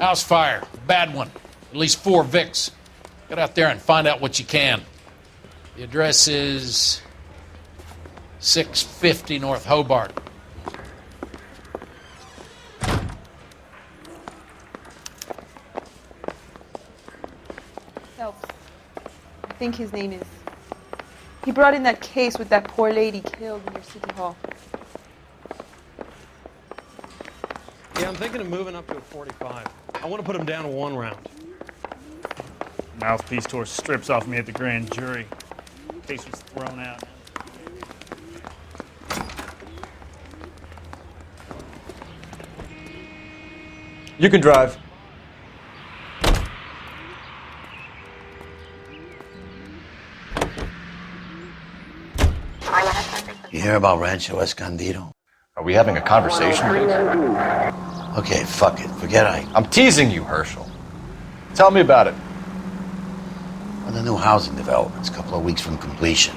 House fire. Bad one. At least 4 Vicks. Get out there and find out what you can. The address is 650 North Hobart. Phelps. I think his name is. He brought in that case with that poor lady killed in your city hall. Yeah, I'm thinking of moving up to a 45. I want to put him down to 1 round. Mouthpiece tore strips off me at the grand jury. Case was thrown out. You can drive. You hear about Rancho Escondido? Are we having a conversation? Okay, fuck it. Forget I'm teasing you, Herschel. Tell me about it. One of the new housing developments, a couple of weeks from completion.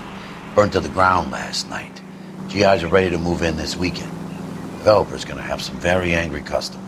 Burnt to the ground last night. GIs are ready to move in this weekend. Developer's gonna have some very angry customers.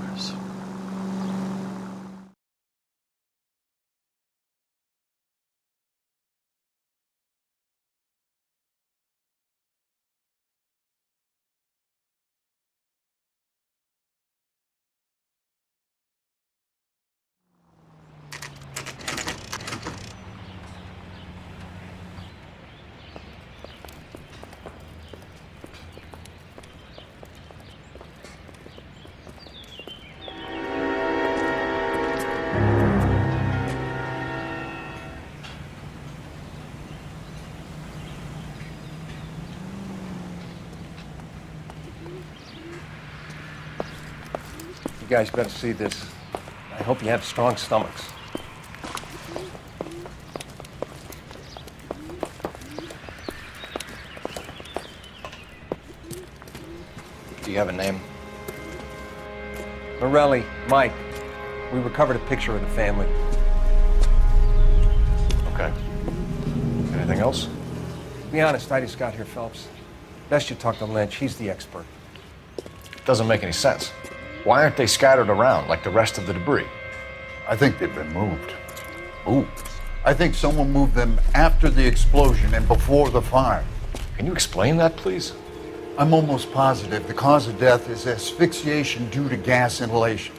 You guys better see this. I hope you have strong stomachs. Do you have a name? Morelli, Mike. We recovered a picture of the family. Okay. Anything else? To be honest, I just got here, Phelps. Best you talk to Lynch. He's the expert. Doesn't make any sense. Why aren't they scattered around like the rest of the debris? I think they've been moved. Ooh. I think someone moved them after the explosion and before the fire. Can you explain that, please? I'm almost positive the cause of death is asphyxiation due to gas inhalation.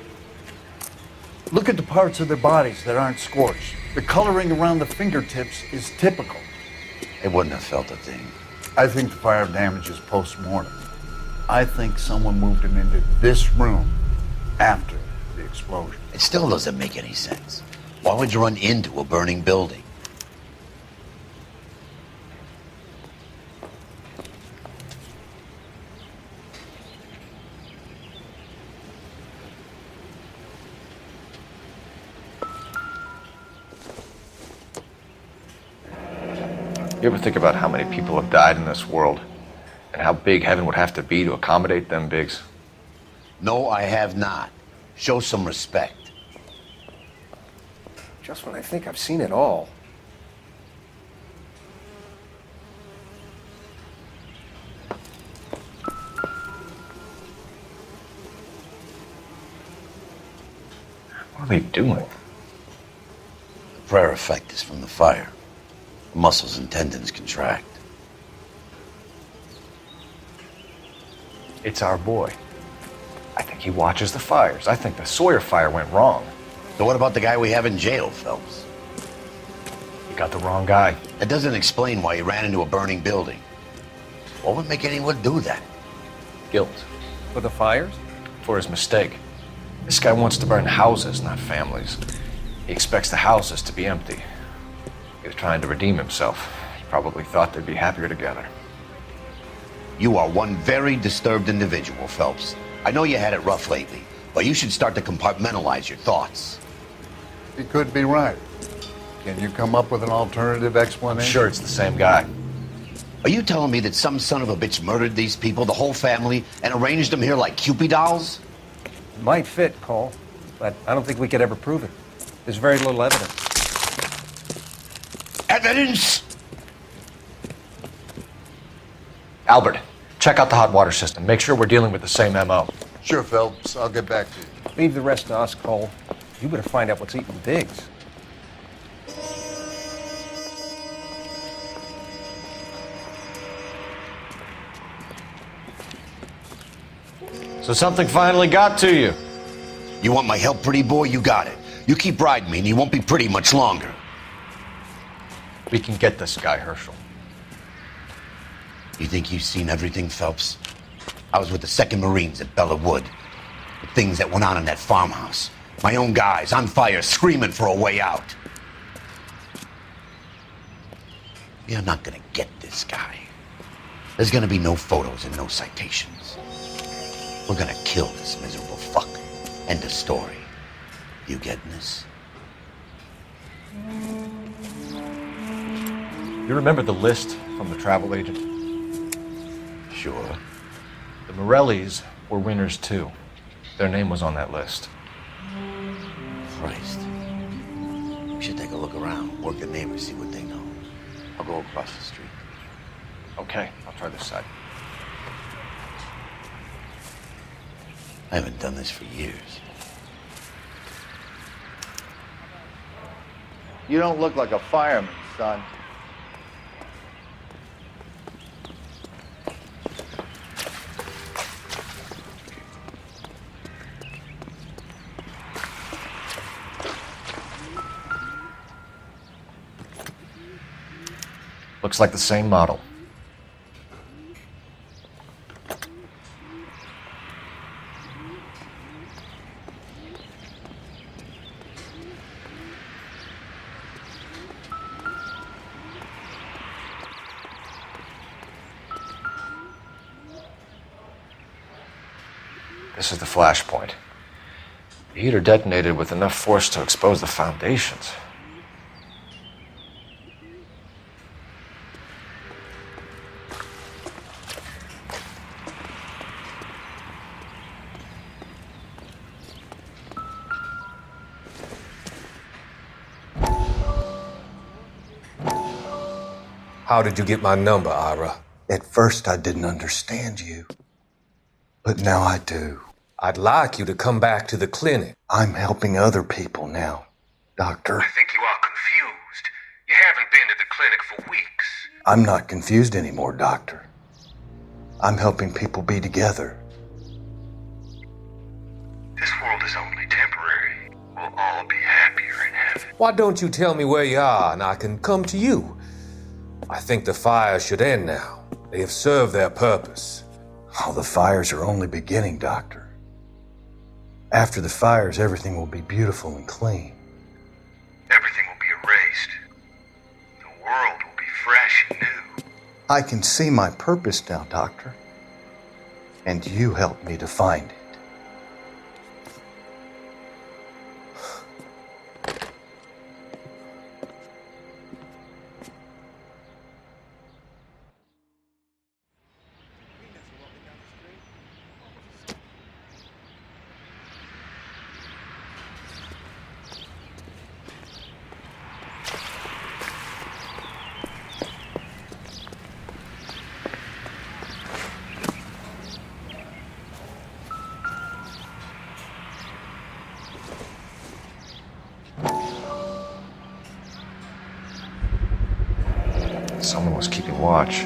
Look at the parts of their bodies that aren't scorched. The coloring around the fingertips is typical. They wouldn't have felt a thing. I think the fire damage is post-mortem. I think someone moved him into this room after the explosion. It still doesn't make any sense. Why would you run into a burning building? You ever think about how many people have died in this world? And how big heaven would have to be to accommodate them bigs? No, I have not. Show some respect. Just when I think I've seen it all. What are they doing? The prayer effect is from the fire. The muscles and tendons contract. It's our boy. I think he watches the fires. I think the Sawyer fire went wrong. So what about the guy we have in jail, Phelps? You got the wrong guy. That doesn't explain why he ran into a burning building. What would make anyone do that? Guilt. For the fires? For his mistake. This guy wants to burn houses, not families. He expects the houses to be empty. He's trying to redeem himself. He probably thought they'd be happier together. You are one very disturbed individual, Phelps. I know you had it rough lately, but you should start to compartmentalize your thoughts. He could be right. Can you come up with an alternative explanation? Sure, it's the same guy. Are you telling me that some son of a bitch murdered these people, the whole family, and arranged them here like Cupid dolls? It might fit, Cole, but I don't think we could ever prove it. There's very little evidence. Evidence? Albert, check out the hot water system. Make sure we're dealing with the same MO. Sure, Phelps. I'll get back to you. Leave the rest to us, Cole. You better find out what's eating Biggs. So something finally got to you. You want my help, pretty boy? You got it. You keep riding me and you won't be pretty much longer. We can get this guy, Herschel. You think you've seen everything, Phelps? I was with the 2nd Marines at Bella Wood. The things that went on in that farmhouse. My own guys on fire, screaming for a way out. You're not gonna get this guy. There's gonna be no photos and no citations. We're gonna kill this miserable fuck. End of story. You getting this? You remember the list from the travel agent? Sure. The Morellis were winners too. Their name was on that list. Christ. We should take a look around, work the neighbors, see what they know. I'll go across the street. Okay, I'll try this side. I haven't done this for years. You don't look like a fireman, son. Looks like the same model. This is the flash point. The heater detonated with enough force to expose the foundations. How did you get my number, Ira? At first, I didn't understand you. But now I do. I'd like you to come back to the clinic. I'm helping other people now, Doctor. I think you are confused. You haven't been to the clinic for weeks. I'm not confused anymore, Doctor. I'm helping people be together. This world is only temporary. We'll all be happier in heaven. Why don't you tell me where you are and I can come to you? I think the fire should end now. They have served their purpose. Oh, the fires are only beginning, Doctor. After the fires, everything will be beautiful and clean. Everything will be erased. The world will be fresh and new. I can see my purpose now, Doctor. And you helped me to find it. Someone was keeping watch.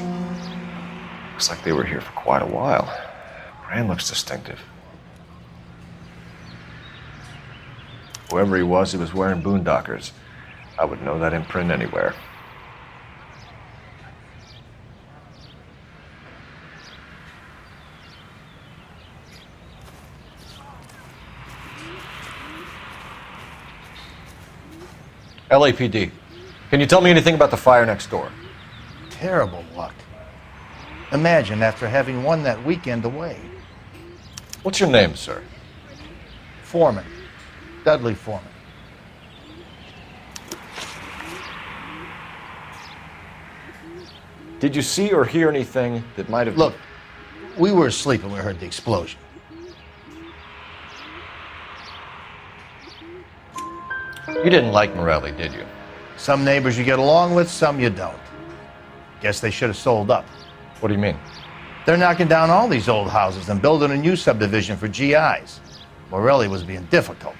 Looks like they were here for quite a while. Brand looks distinctive. Whoever he was wearing boondockers. I would know that imprint anywhere. LAPD, can you tell me anything about the fire next door? Terrible luck. Imagine after having won that weekend away. What's your name, sir? Foreman. Dudley Foreman. Did you see or hear anything that might have... Look, we were asleep when we heard the explosion. You didn't like Morelli, did you? Some neighbors you get along with, some you don't. Guess they should have sold up. What do you mean? They're knocking down all these old houses and building a new subdivision for GIs. Morelli was being difficult.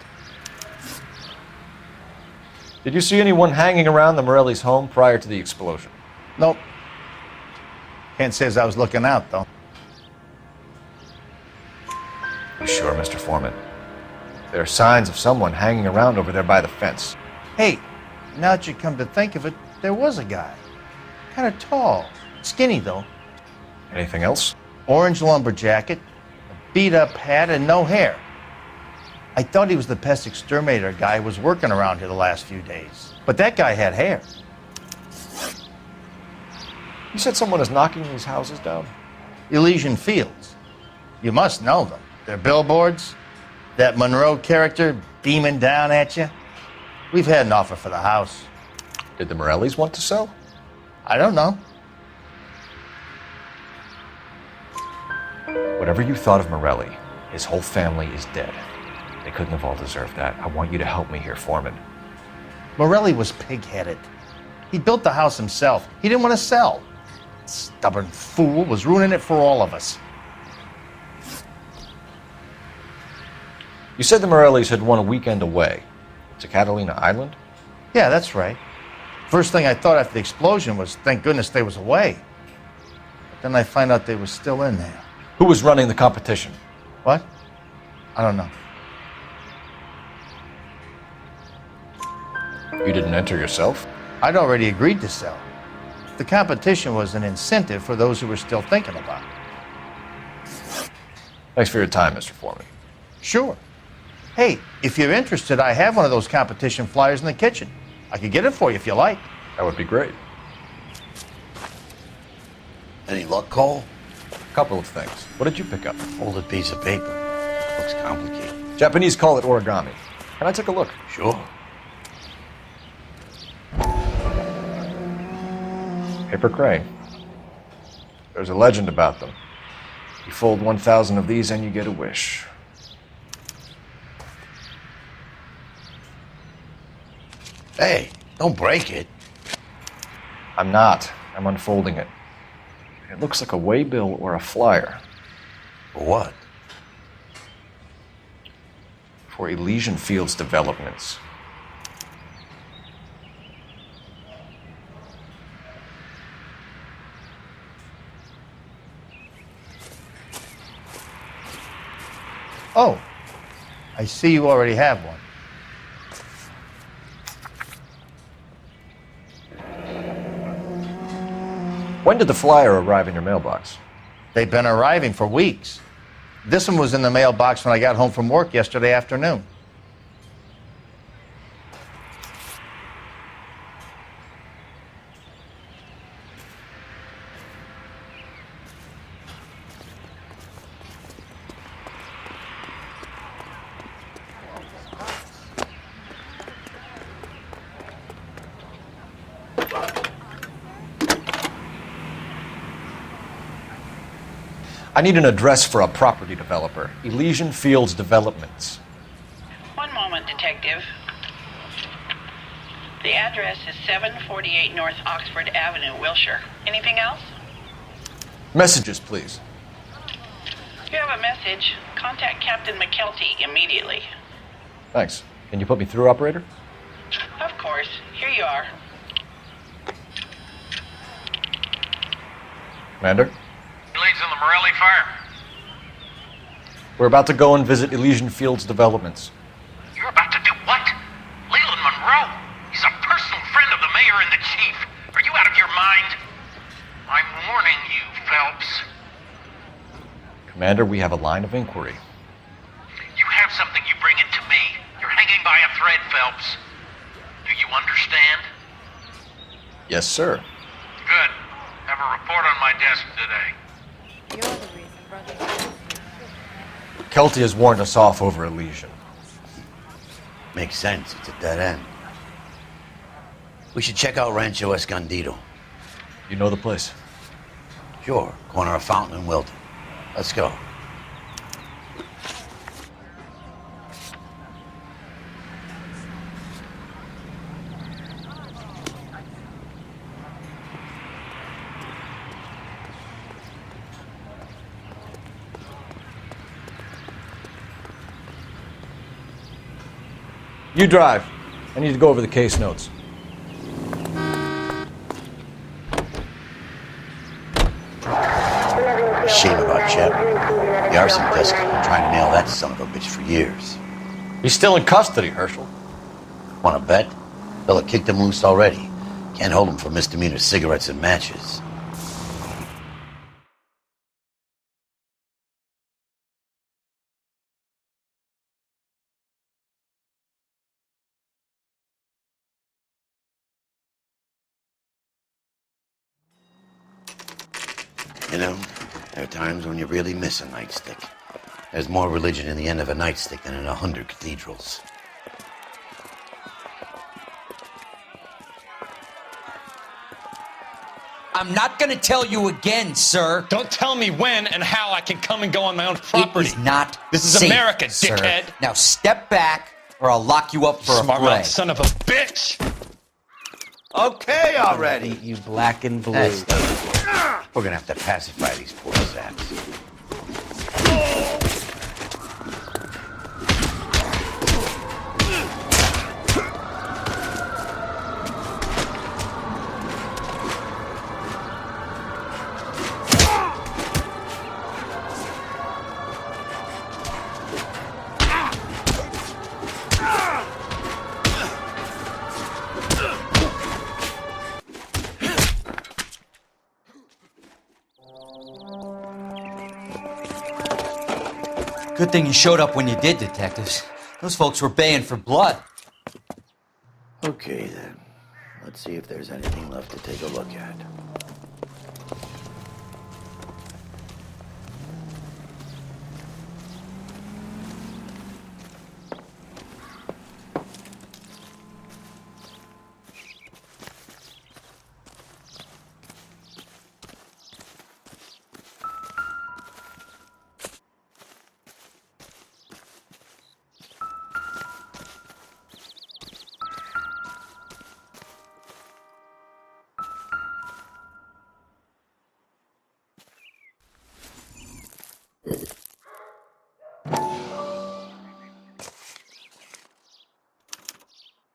Did you see anyone hanging around the Morelli's home prior to the explosion? Nope. Can't say as I was looking out, though. You sure, Mr. Foreman? There are signs of someone hanging around over there by the fence. Hey, now that you come to think of it, there was a guy. Kind of tall. Skinny, though. Anything else? Orange lumber jacket, a beat-up hat, and no hair. I thought he was the pest exterminator guy who was working around here the last few days. But that guy had hair. You said someone is knocking these houses down? Elysian Fields. You must know them. They're billboards. That Monroe character beaming down at you. We've had an offer for the house. Did the Morellis want to sell? I don't know. Whatever you thought of Morelli, his whole family is dead. They couldn't have all deserved that. I want you to help me here, Foreman. Morelli was pig-headed. He built the house himself. He didn't want to sell. Stubborn fool was ruining it for all of us. You said the Morellis had won a weekend away to Catalina Island? Yeah, that's right. First thing I thought after the explosion was, thank goodness they was away. But then I find out they was still in there. Who was running the competition? What? I don't know. You didn't enter yourself? I'd already agreed to sell. The competition was an incentive for those who were still thinking about it. Thanks for your time, Mr. Foreman. Sure. Hey, if you're interested, I have one of those competition flyers in the kitchen. I could get it for you if you like. That would be great. Any luck, Cole? A couple of things. What did you pick up? Folded piece of paper. Looks complicated. Japanese call it origami. Can I take a look? Sure. Paper crane. There's a legend about them. You fold 1,000 of these and you get a wish. Hey, don't break it. I'm not. I'm unfolding it. It looks like a waybill or a flyer. For what? For Elysian Fields developments. Oh, I see you already have one. When did the flyer arrive in your mailbox? They've been arriving for weeks. This one was in the mailbox when I got home from work yesterday afternoon. I need an address for a property developer. Elysian Fields Developments. One moment, Detective. The address is 748 North Oxford Avenue, Wilshire. Anything else? Messages, please. If you have a message, contact Captain McKelty immediately. Thanks. Can you put me through, operator? Of course. Here you are. Commander? Leads in the Morelli fire. We're about to go and visit Elysian Fields Developments. You're about to do what? Leland Monroe? He's a personal friend of the mayor and the chief. Are you out of your mind? I'm warning you, Phelps. Commander, we have a line of inquiry. You have something, you bring it to me. You're hanging by a thread, Phelps. Do you understand? Yes, sir. Good. Have a report on my desk today. You're the reason, brother. Kelty has warned us off over Elysian. Makes sense. It's a dead end. We should check out Rancho Escondido. You know the place? Sure. Corner of Fountain and Wilton. Let's go. You drive. I need to go over the case notes. Shame about Chet. The arson desk has been trying to nail that son of a bitch for years. He's still in custody, Herschel. Want to bet? Fella kicked him loose already. Can't hold him for misdemeanor cigarettes and matches. You know, there are times when you really miss a nightstick. There's more religion in the end of a nightstick than in 100 cathedrals. I'm not gonna tell you again, sir. Don't tell me when and how I can come and go on my own property. It is not This is safe, America, sir. dickhead. Now step back, or I'll lock you up for Smart a fray. mouth son of a bitch! Okay already. You black and blue. We're gonna have to pacify these poor saps. Good thing you showed up when you did, detectives. Those folks were baying for blood. Okay, then. Let's see if there's anything left to take a look at.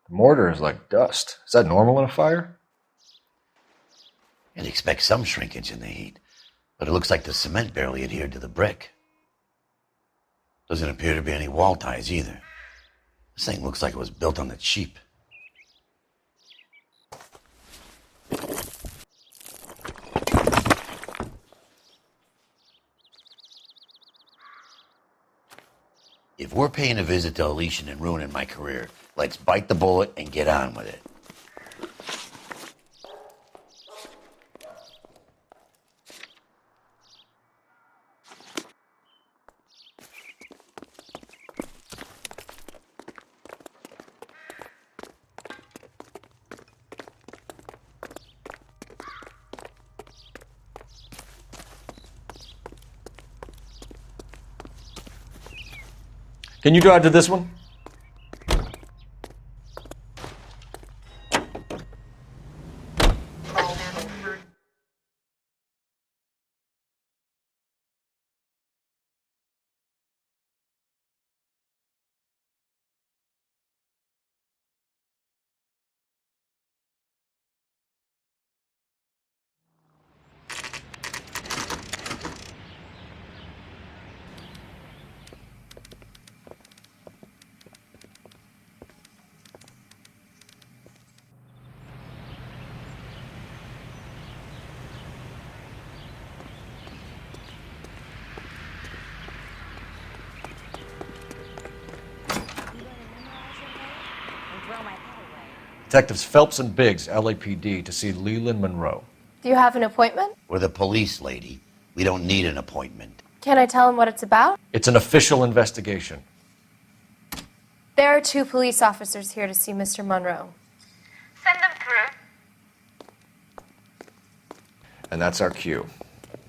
The mortar is like dust. Is that normal in a fire? You'd expect some shrinkage in the heat, but it looks like the cement barely adhered to the brick. Doesn't appear to be any wall ties either. This thing looks like it was built on the cheap. If we're paying a visit to Elysian and ruining my career, let's bite the bullet and get on with it. Can you drive to this one? Detectives Phelps and Biggs, LAPD, to see Leland Monroe. Do you have an appointment? We're the police, lady. We don't need an appointment. Can I tell him what it's about? It's an official investigation. There are 2 police officers here to see Mr. Monroe. Send them through. And that's our cue.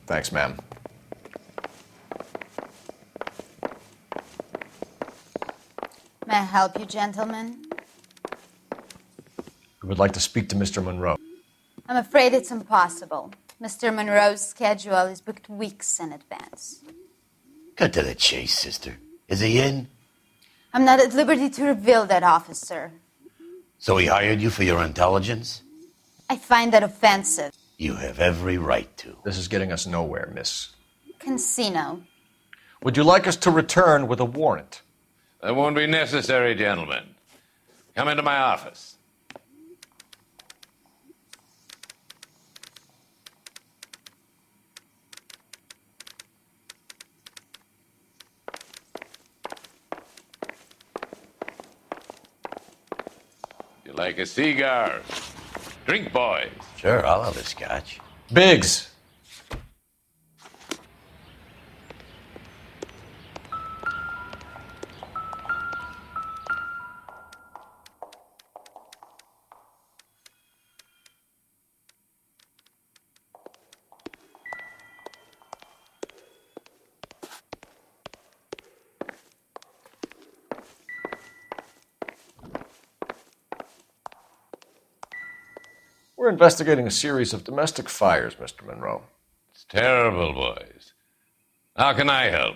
Thanks, ma'am. May I help you, gentlemen? We would like to speak to Mr. Monroe. I'm afraid it's impossible. Mr. Monroe's schedule is booked weeks in advance. Cut to the chase, sister. Is he in? I'm not at liberty to reveal that, officer. So he hired you for your intelligence? I find that offensive. You have every right to. This is getting us nowhere, miss. Casino. Would you like us to return with a warrant? That won't be necessary, gentlemen. Come into my office. You like a cigar? Drink, boys. Sure, I'll have a scotch. Biggs! We're investigating a series of domestic fires, Mr. Monroe. It's terrible, boys. How can I help?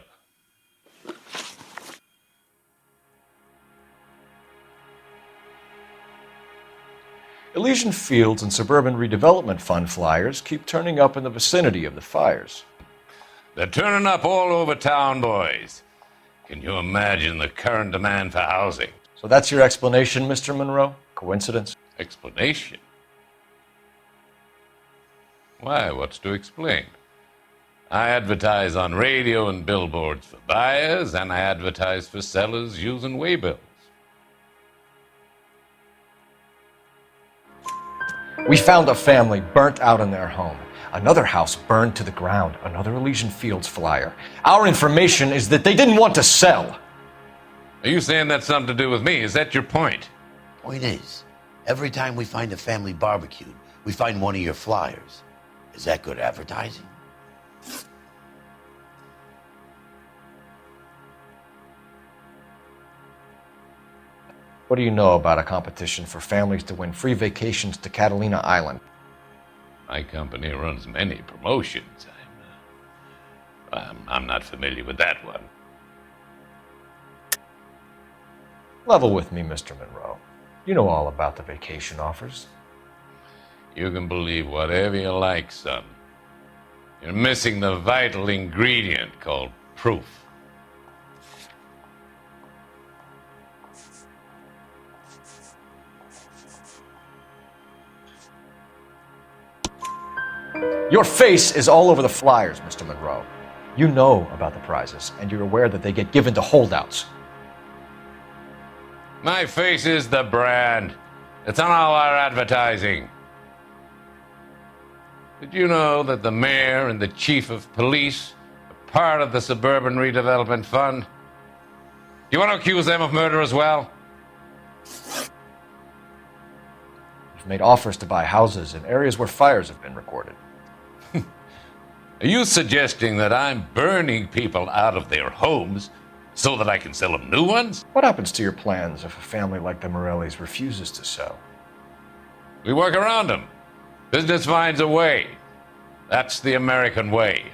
Elysian Fields and Suburban Redevelopment Fund flyers keep turning up in the vicinity of the fires. They're turning up all over town, boys. Can you imagine the current demand for housing? So that's your explanation, Mr. Monroe? Coincidence? Explanation? Why, what's to explain? I advertise on radio and billboards for buyers, and I advertise for sellers using waybills. We found a family burnt out in their home. Another house burned to the ground. Another Elysian Fields flyer. Our information is that they didn't want to sell. Are you saying that's something to do with me? Is that your point? Point is, every time we find a family barbecued, we find one of your flyers. Is that good advertising? What do you know about a competition for families to win free vacations to Catalina Island? My company runs many promotions. I'm not familiar with that one. Level with me, Mr. Monroe. You know all about the vacation offers. You can believe whatever you like, son. You're missing the vital ingredient called proof. Your face is all over the flyers, Mr. Monroe. You know about the prizes, and you're aware that they get given to holdouts. My face is the brand. It's on all our advertising. Did you know that the mayor and the chief of police are part of the Suburban Redevelopment Fund? Do you want to accuse them of murder as well? You've made offers to buy houses in areas where fires have been recorded. Are you suggesting that I'm burning people out of their homes so that I can sell them new ones? What happens to your plans if a family like the Morellis refuses to sell? We work around them. Business finds a way. That's the American way.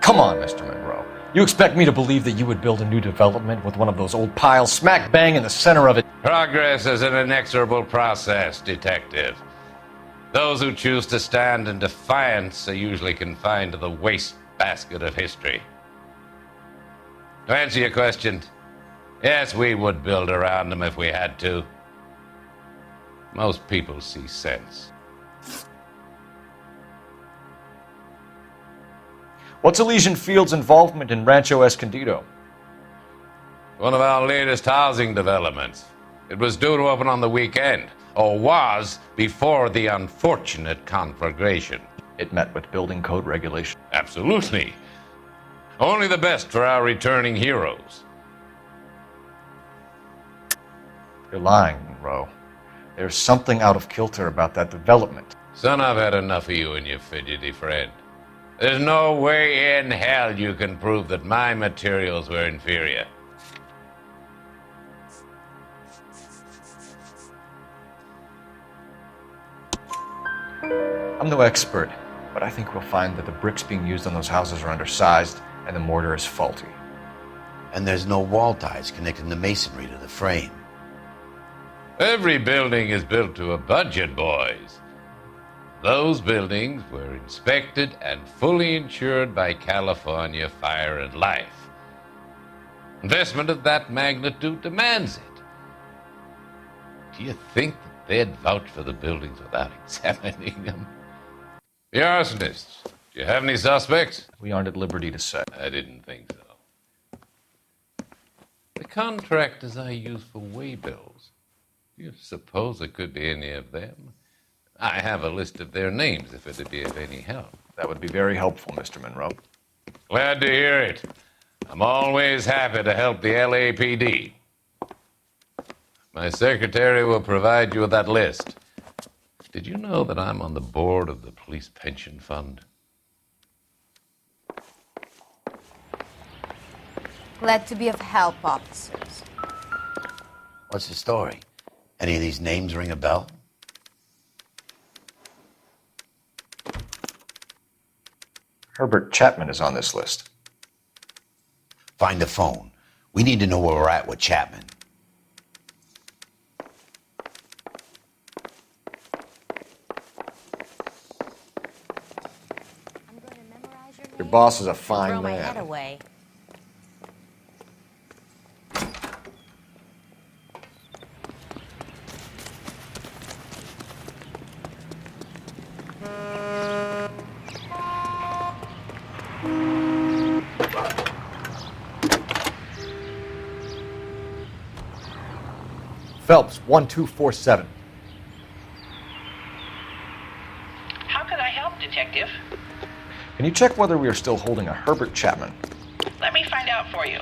Come on, Mr. Monroe. You expect me to believe that you would build a new development with one of those old piles smack bang in the center of it? Progress is an inexorable process, detective. Those who choose to stand in defiance are usually confined to the wastebasket of history. To answer your question, yes, we would build around them if we had to. Most people see sense. What's Elysian Fields' involvement in Rancho Escondido? One of our latest housing developments. It was due to open on the weekend, or was before the unfortunate conflagration. It met with building code regulations. Absolutely. Only the best for our returning heroes. You're lying, Monroe. There's something out of kilter about that development. Son, I've had enough of you and your fidgety friend. There's no way in hell you can prove that my materials were inferior. I'm no expert, but I think we'll find that the bricks being used on those houses are undersized and the mortar is faulty. And there's no wall ties connecting the masonry to the frame. Every building is built to a budget, boys. Those buildings were inspected and fully insured by California Fire and Life. Investment of that magnitude demands it. Do you think that they'd vouch for the buildings without examining them? The arsonists, do you have any suspects? We aren't at liberty to say. I didn't think so. The contractors I use for way bills, do you suppose it could be any of them? I have a list of their names if it'd be of any help. That would be very helpful, Mr. Monroe. Glad to hear it. I'm always happy to help the LAPD. My secretary will provide you with that list. Did you know that I'm on the board of the police pension fund? Glad to be of help, officers. What's the story? Any of these names ring a bell? Herbert Chapman is on this list. Find the phone. We need to know where we're at with Chapman. Your boss is a fine Throw my man. head away. Phelps, 1247. How can I help, Detective? Can you check whether we are still holding a Herbert Chapman? Let me find out for you.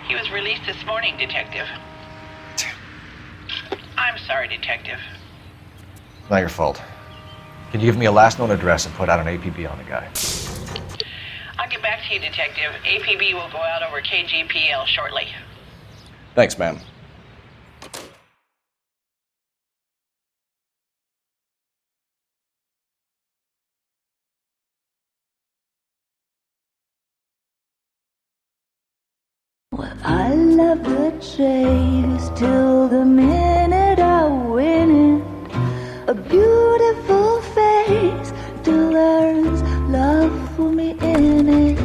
He was released this morning, Detective. I'm sorry, Detective. Not your fault. Can you give me a last known address and put out an APB on the guy? I'll get back to you, Detective. APB will go out over KGPL shortly. Thanks, ma'am. Well, I love the chase till the minute I win it. A beautiful face till there's love for me in it.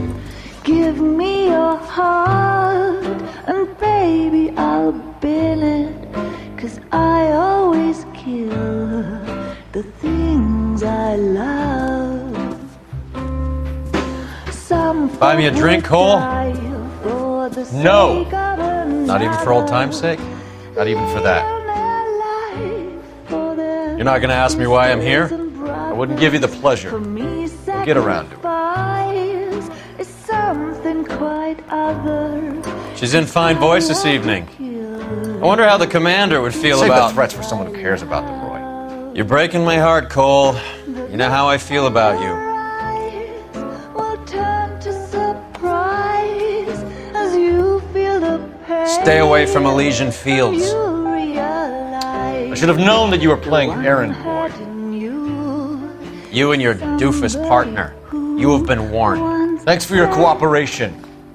Give me your heart and baby I'll bill it. 'Cause I always kill the things I love. Some Buy me a drink, Cole? for the No. sake of a Not even for old time's sake? Not even for that. You're not going to ask me why I'm here? I wouldn't give you the pleasure. We'll get around to it. Is something quite other. She's in fine voice this evening. I wonder how the commander would feel Save about... the threats for someone who cares about them, Roy. You're breaking my heart, Cole. You know how I feel about you. Will turn to surprise as you feel the pain. Stay away from Elysian Fields. You realize I should have known that you were playing errand boy. You and your doofus partner. You have been warned. Thanks for your cooperation,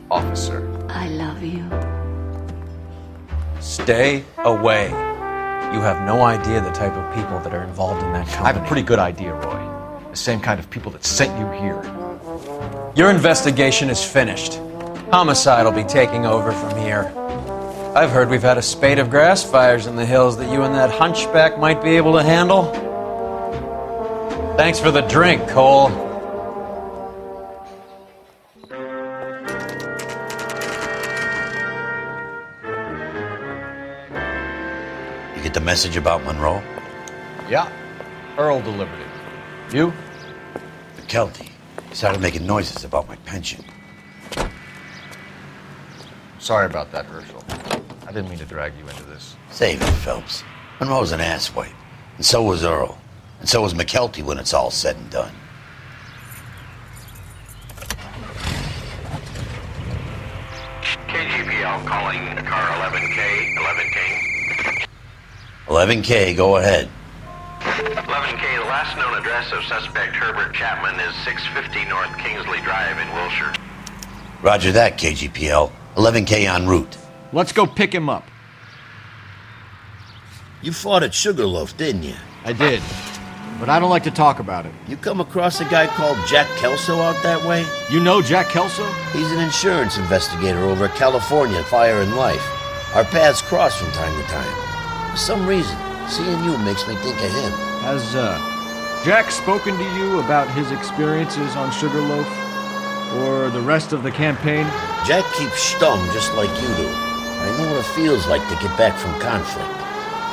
officer. I love you. Stay away. You have no idea the type of people that are involved in that I company. have a pretty good idea, Roy. The same kind of people that sent you here. Your investigation is finished. Homicide will be taking over from here. I've heard we've had a spate of grass fires in the hills that you and that hunchback might be able to handle. Thanks for the drink, Cole. You get the message about Monroe? Yeah. Earl delivered it. You? The Kelty started making noises about my pension. Sorry about that, Herschel. I didn't mean to drag you into this. Save it, Phelps. Monroe's an asswipe. And so was Earl. And so was McKelty when it's all said and done. KGPL calling car 11K, 11K. 11K, go ahead. 11K, the last known address of suspect Herbert Chapman is 650 North Kingsley Drive in Wilshire. Roger that, KGPL. 11K en route. Let's go pick him up. You fought at Sugarloaf, didn't you? I did, but I don't like to talk about it. You come across a guy called Jack Kelso out that way? You know Jack Kelso? He's an insurance investigator over at California Fire and Life. Our paths cross from time to time. For some reason, seeing you makes me think of him. Has, Jack spoken to you about his experiences on Sugarloaf? Or the rest of the campaign? Jack keeps stum just like you do. I know what it feels like to get back from conflict.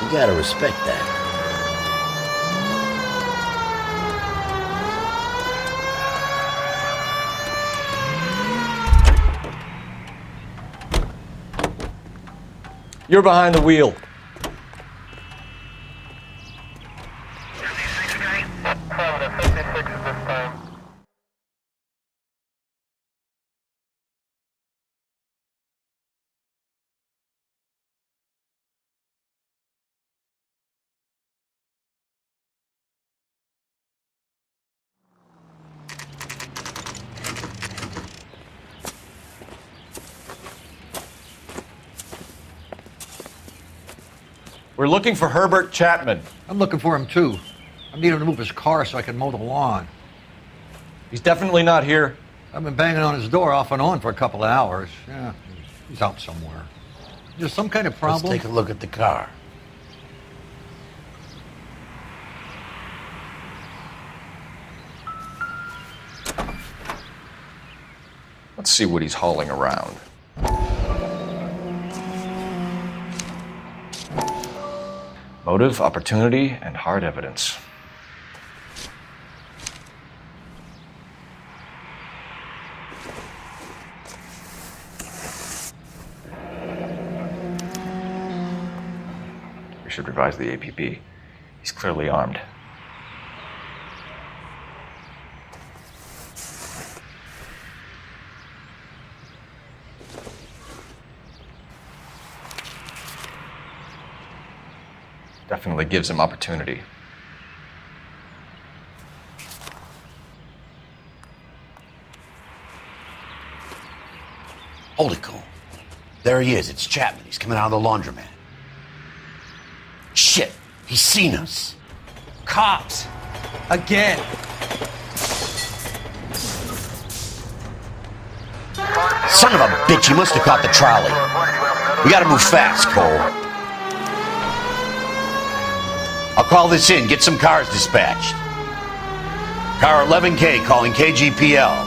You gotta respect that. You're behind the wheel. We're looking for Herbert Chapman. I'm looking for him too. I need him to move his car so I can mow the lawn. He's definitely not here. I've been banging on his door off and on for a couple of hours. Yeah, he's out somewhere. Is there some kind of problem? Let's take a look at the car. Let's see what he's hauling around. Motive, opportunity, and hard evidence. We should revise the APB. He's clearly armed. Definitely gives him opportunity. Hold it, Cole. There he is. It's Chapman. He's coming out of the laundromat. Shit! He's seen us. Cops! Again! Son of a bitch, he must have caught the trolley. We gotta move fast, Cole. I'll call this in. Get some cars dispatched. Car 11K calling KGPL.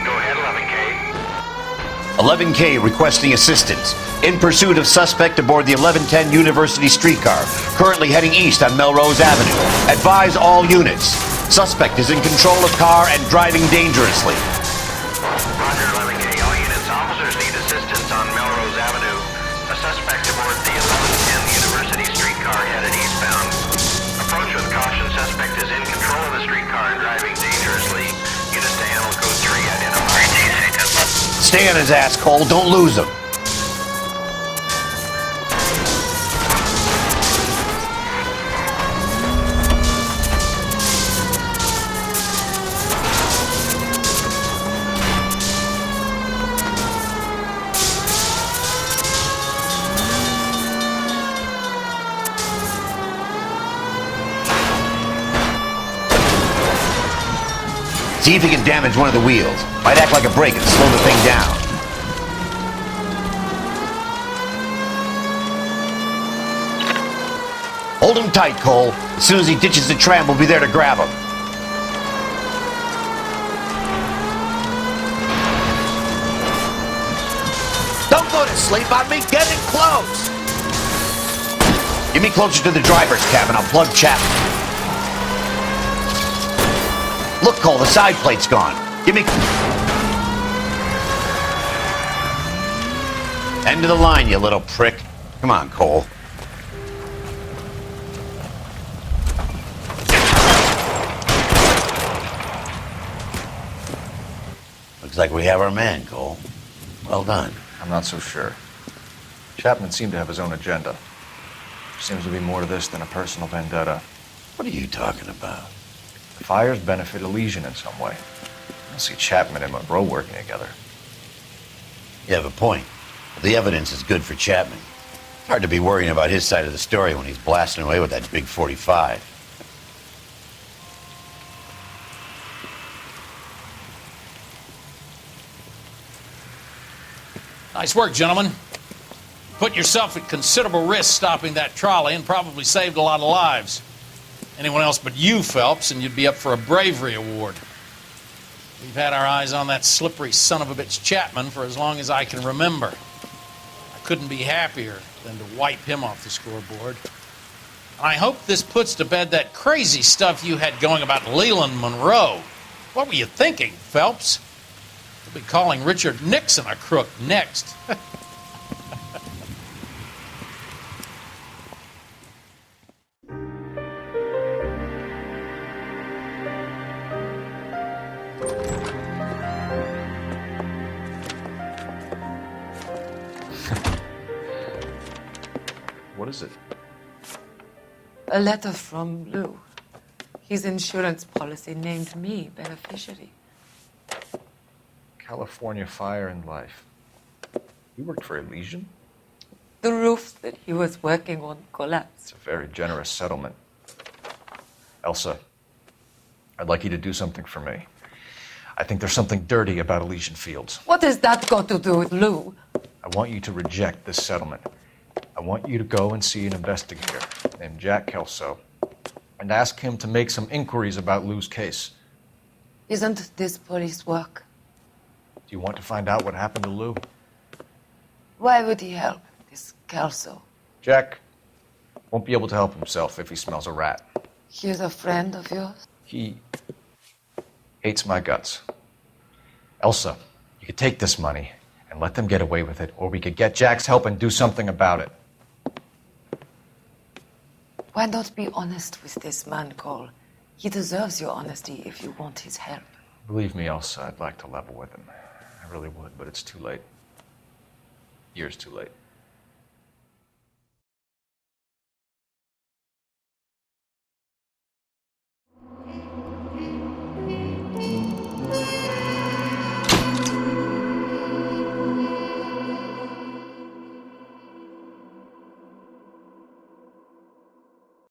Go ahead, 11K. 11K requesting assistance. In pursuit of suspect aboard the 1110 University streetcar. Currently heading east on Melrose Avenue. Advise all units. Suspect is in control of car and driving dangerously. Roger, 11K. All units, officers need assistance on Melrose Avenue. A suspect aboard the 1110 University streetcar headed eastbound. Approach with caution. Suspect is in control of the streetcar and driving dangerously. Units to handle code 3 identified. Stay on his ass, Cole. Don't lose him. See if he can damage one of the wheels. Might act like a brake and slow the thing down. Hold him tight, Cole. As soon as he ditches the tram, we'll be there to grab him. Don't go to sleep on me. Get in close. Get me closer to the driver's cabin. I'll plug Chapman. Look, Cole, the side plate's gone. Give me... End of the line, you little prick. Come on, Cole. Looks like we have our man, Cole. Well done. I'm not so sure. Chapman seemed to have his own agenda. Seems to be more to this than a personal vendetta. What are you talking about? The fires benefit Elysian in some way. see Chapman and Monroe working together. You have a point. The evidence is good for Chapman. It's hard to be worrying about his side of the story when he's blasting away with that big 45. Nice work, gentlemen. Put yourself at considerable risk stopping that trolley and probably saved a lot of lives. Anyone else but you, Phelps, and you'd be up for a bravery award. We've had our eyes on that slippery son of a bitch Chapman for as long as I can remember. I couldn't be happier than to wipe him off the scoreboard. And I hope this puts to bed that crazy stuff you had going about Leland Monroe. What were you thinking, Phelps? We'll be calling Richard Nixon a crook next. What is it? A letter from Lou. His insurance policy named me beneficiary. California Fire and Life. You worked for Elysian? The roofs that he was working on collapsed. It's a very generous settlement. Elsa, I'd like you to do something for me. I think there's something dirty about Elysian Fields. What has that got to do with Lou? I want you to reject this settlement. I want you to go and see an investigator named Jack Kelso and ask him to make some inquiries about Lou's case. Isn't this police work? Do you want to find out what happened to Lou? Why would he help this Kelso? Jack won't be able to help himself if he smells a rat. He's a friend of yours? He hates my guts. Elsa, you could take this money and let them get away with it, or we could get Jack's help and do something about it. Why not be honest with this man, Cole? He deserves your honesty if you want his help. Believe me, Elsa, I'd like to level with him. I really would, but it's too late. Years too late.